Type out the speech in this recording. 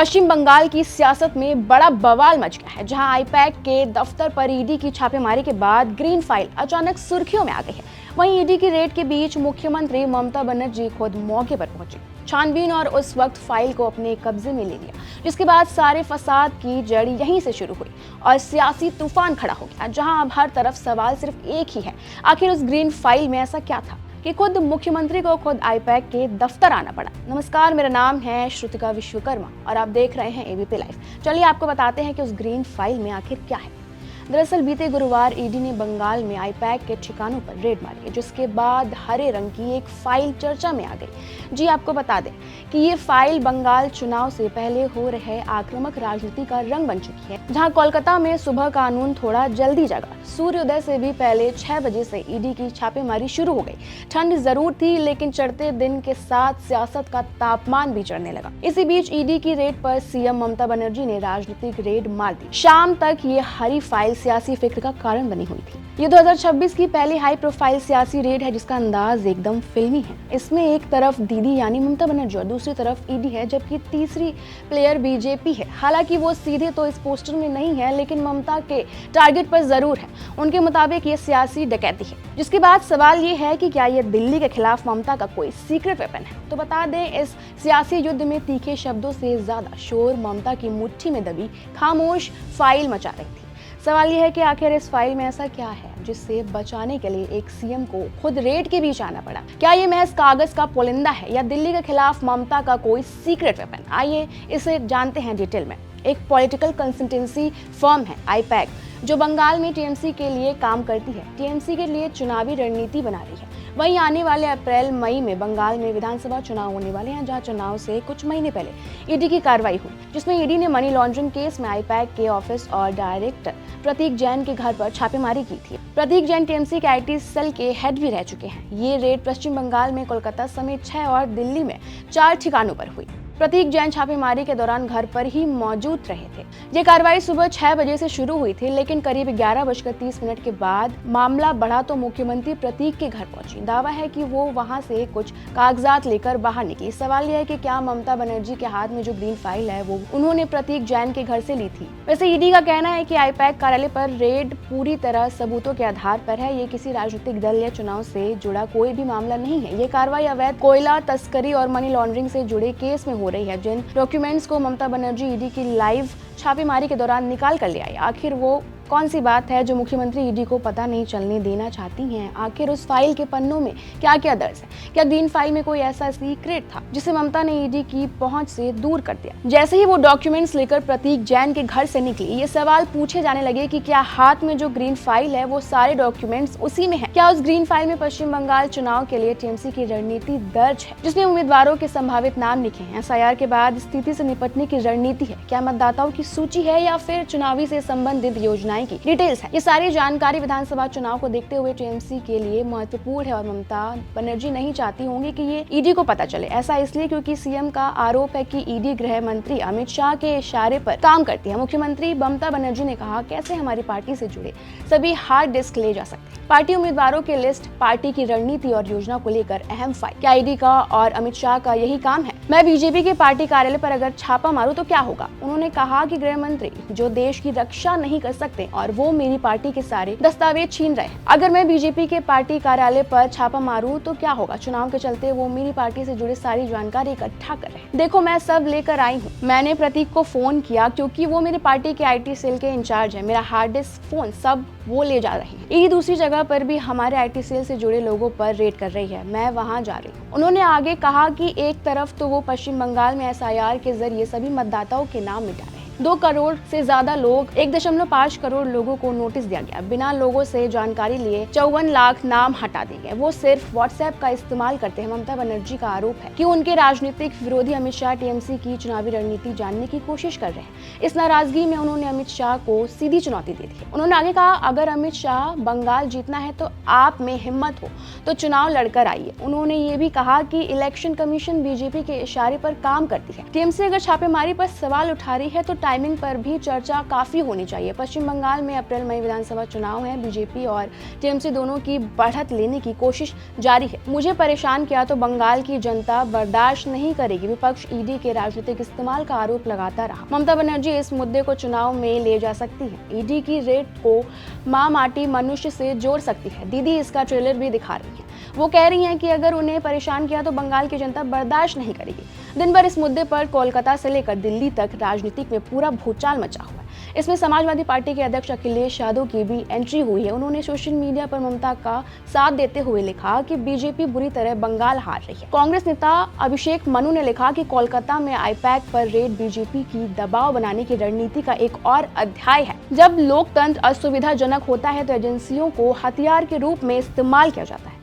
पश्चिम बंगाल की सियासत में बड़ा बवाल मच गया है, जहां आईपैक के दफ्तर पर ईडी की छापेमारी के बाद ग्रीन फाइल अचानक सुर्खियों में आ गई है। वहीं ईडी की रेड के बीच मुख्यमंत्री ममता बनर्जी खुद मौके पर पहुंची, छानबीन और उस वक्त फाइल को अपने कब्जे में ले लिया, जिसके बाद सारे फसाद की जड़ यहीं से शुरू हुई और सियासी तूफान खड़ा हो गया, जहां अब हर तरफ सवाल सिर्फ एक ही है, आखिर उस ग्रीन फाइल में ऐसा क्या था कि खुद मुख्यमंत्री को खुद आईपैक के दफ्तर आना पड़ा। नमस्कार, मेरा नाम है श्रुतिका विश्वकर्मा और आप देख रहे हैं एबीपी लाइव। चलिए आपको बताते हैं कि उस ग्रीन फाइल में आखिर क्या है। दरअसल बीते गुरुवार ईडी ने बंगाल में आईपैक के ठिकानों पर रेड मारी, जिसके बाद हरे रंग की एक फाइल चर्चा में आ गई। जी आपको बता दें कि ये फाइल बंगाल चुनाव से पहले हो रहे आक्रामक राजनीति का रंग बन चुकी है, जहां कोलकाता में सुबह कानून थोड़ा जल्दी जगा। सूर्योदय से भी पहले 6 बजे से ईडी की छापेमारी शुरू हो गई। ठंड जरूर थी, लेकिन चढ़ते दिन के साथ सियासत का तापमान भी चढ़ने लगा। इसी बीच ईडी की रेड पर सीएम ममता बनर्जी ने राजनीतिक रेड मार दी। शाम तक ये हरी फाइल सियासी फिक्र का कारण बनी हुई थी। ये 2026 की पहली हाई प्रोफाइल सियासी रेड है, जिसका अंदाज एकदम फिल्मी है। इसमें एक तरफ दीदी यानी ममता बनर्जी और दूसरी तरफ ईडी है, जबकि तीसरी प्लेयर बीजेपी है। हालांकि वो सीधे तो इस पोस्टर में नहीं है, लेकिन ममता के टारगेट पर जरूर है। उनके मुताबिक ये सियासी डकैती है। जिसके बाद सवाल ये है कि क्या ये दिल्ली के खिलाफ ममता का कोई सीक्रेट वेपन है। तो बता दें, इस सियासी युद्ध में तीखे शब्दों से ज्यादा शोर ममता की मुट्ठी में दबी खामोश फाइल मचा रही थी। सवाल यह है कि आखिर इस फाइल में ऐसा क्या है जिससे बचाने के लिए एक सीएम को खुद रेड के बीच आना पड़ा। क्या ये महज कागज का पोलिंदा है या दिल्ली के खिलाफ ममता का कोई सीक्रेट वेपन। आइए इसे जानते हैं डिटेल में। एक पॉलिटिकल कंसल्टेंसी फर्म है आईपैक, जो बंगाल में टीएमसी के लिए काम करती है। टीएमसी के लिए चुनावी रणनीति बना रही है। वहीं आने वाले अप्रैल मई में बंगाल में विधानसभा चुनाव होने वाले हैं, जहां चुनाव से कुछ महीने पहले ईडी की कार्रवाई हुई, जिसमें ईडी ने मनी लॉन्ड्रिंग केस में आईपैक के ऑफिस और डायरेक्टर प्रतीक जैन के घर पर छापेमारी की थी। प्रतीक जैन टीएमसी के आईटी सेल के हेड भी रह चुके हैं। ये रेड पश्चिम बंगाल में कोलकाता समेत 6 और दिल्ली में 4 ठिकानों पर हुई। प्रतीक जैन छापेमारी के दौरान घर पर ही मौजूद रहे थे। ये कार्रवाई सुबह 6 बजे से शुरू हुई थी, लेकिन करीब 11:30 के बाद मामला बढ़ा तो मुख्यमंत्री प्रतीक के घर पहुंची। दावा है कि वो वहां से कुछ कागजात लेकर बाहर निकली। सवाल यह है कि क्या ममता बनर्जी के हाथ में जो ग्रीन फाइल है वो उन्होंने प्रतीक जैन के घर से ली थी। वैसे ईडी का कहना है कि आईपैक कार्यालय पर रेड पूरी तरह सबूतों के आधार पर है। ये किसी राजनीतिक दल या चुनाव से जुड़ा कोई भी मामला नहीं है। ये कार्रवाई अवैध कोयला तस्करी और मनी लॉन्ड्रिंग से जुड़े केस में हो रही है। जिन डॉक्यूमेंट्स को ममता बनर्जी ईडी की लाइव छापेमारी के दौरान निकाल कर ले आई, आखिर वो कौन सी बात है जो मुख्यमंत्री ईडी को पता नहीं चलने देना चाहती हैं। आखिर उस फाइल के पन्नों में क्या क्या दर्ज है। क्या ग्रीन फाइल में कोई ऐसा सीक्रेट था जिसे ममता ने ईडी की पहुंच से दूर कर दिया। जैसे ही वो डॉक्यूमेंट्स लेकर प्रतीक जैन के घर से निकली, ये सवाल पूछे जाने लगे कि क्या हाथ में जो ग्रीन फाइल है वो सारे डॉक्यूमेंट्स उसी में है। क्या उस ग्रीन फाइल में पश्चिम बंगाल चुनाव के लिए टीएमसी की रणनीति दर्ज है, जिसमें उम्मीदवारों के संभावित नाम लिखे हैं। एसआईआर के बाद स्थिति से निपटने की रणनीति है। क्या मतदाताओं की सूची है या फिर चुनावी से संबंधित योजनाएं की डिटेल्स है। ये सारी जानकारी विधानसभा चुनाव को देखते हुए टीएमसी के लिए महत्वपूर्ण है और ममता बनर्जी नहीं चाहती होंगी कि ये ईडी को पता चले। ऐसा इसलिए क्योंकि सीएम का आरोप है कि ईडी गृह मंत्री अमित शाह के इशारे पर काम करती है। मुख्यमंत्री ममता बनर्जी ने कहा, कैसे हमारी पार्टी से जुड़े सभी हार्ड डिस्क ले जा सकते हैं। पार्टी उम्मीदवारों के लिस्ट, पार्टी की रणनीति और योजना को लेकर अहम फाइल। क्या ईडी का और अमित शाह का यही काम है। मैं बीजेपी के पार्टी कार्यालय पर अगर छापा मारूं तो क्या होगा। उन्होंने कहा कि गृह मंत्री जो देश की रक्षा नहीं कर सकते और वो मेरी पार्टी के सारे दस्तावेज छीन रहे हैं। अगर मैं बीजेपी के पार्टी कार्यालय पर छापा मारूं तो क्या होगा। चुनाव के चलते वो मेरी पार्टी से जुड़े सारी जानकारी इकट्ठा कर रहे हैं। देखो, मैं सब लेकर आई हूँ। मैंने प्रतीक को फोन किया क्योंकि वो मेरी पार्टी के आईटी सेल के इंचार्ज है। मेरा हार्ड डिस्क, फोन सब वो ले जा रहे हैं। ईडी दूसरी जगह पर भी हमारे आईटी सेल से जुड़े लोगों पर रेड कर रही है। मैं वहां जा रही हूँ। उन्होंने आगे कहा कि एक तरफ तो वो पश्चिम बंगाल में एसआईआर के जरिए सभी मतदाताओं के नाम मिटा रहे हैं। 2 करोड़ से ज्यादा लोग, 1.5 करोड़ लोगों को नोटिस दिया गया। बिना लोगों से जानकारी लिए 54 लाख नाम हटा दिए गए। वो सिर्फ व्हाट्सएप का इस्तेमाल करते हैं। ममता बनर्जी का आरोप है कि उनके राजनीतिक विरोधी अमित शाह टीएमसी की चुनावी रणनीति जानने की कोशिश कर रहे हैं। इस नाराजगी में उन्होंने अमित शाह को सीधी चुनौती दे दी। उन्होंने आगे कहा, अगर अमित शाह बंगाल जीतना है तो आप में हिम्मत हो तो चुनाव लड़कर आइए। उन्होंने ये भी कहा कि इलेक्शन कमीशन बीजेपी के इशारे पर काम करती है। टीएमसी अगर छापेमारी पर सवाल उठा रही है तो टाइमिंग पर भी चर्चा काफी होनी चाहिए। पश्चिम बंगाल में अप्रैल मई विधानसभा चुनाव है। बीजेपी और टीएमसी दोनों की बढ़त लेने की कोशिश जारी है। मुझे परेशान किया तो बंगाल की जनता बर्दाश्त नहीं करेगी। विपक्ष ईडी के राजनीतिक इस्तेमाल का आरोप लगाता रहा। ममता बनर्जी इस मुद्दे को चुनाव में ले जा सकती है। ईडी की रेड को माँ माटी मनुष्य से जोड़ सकती है। दीदी इसका ट्रेलर भी दिखा रही है। वो कह रही हैं कि अगर उन्हें परेशान किया तो बंगाल की जनता बर्दाश्त नहीं करेगी। दिन भर इस मुद्दे पर कोलकाता से लेकर दिल्ली तक राजनीतिक में पूरा भूचाल मचा हुआ है। इसमें समाजवादी पार्टी के अध्यक्ष अखिलेश यादव की भी एंट्री हुई है। उन्होंने सोशल मीडिया पर ममता का साथ देते हुए लिखा कि बीजेपी बुरी तरह बंगाल हार रही है। कांग्रेस नेता अभिषेक मनु ने लिखा कि कोलकाता में आईपैक पर रेड बीजेपी की दबाव बनाने की रणनीति का एक और अध्याय है। जब लोकतंत्र असुविधाजनक होता है तो एजेंसियों को हथियार के रूप में इस्तेमाल किया जाता है।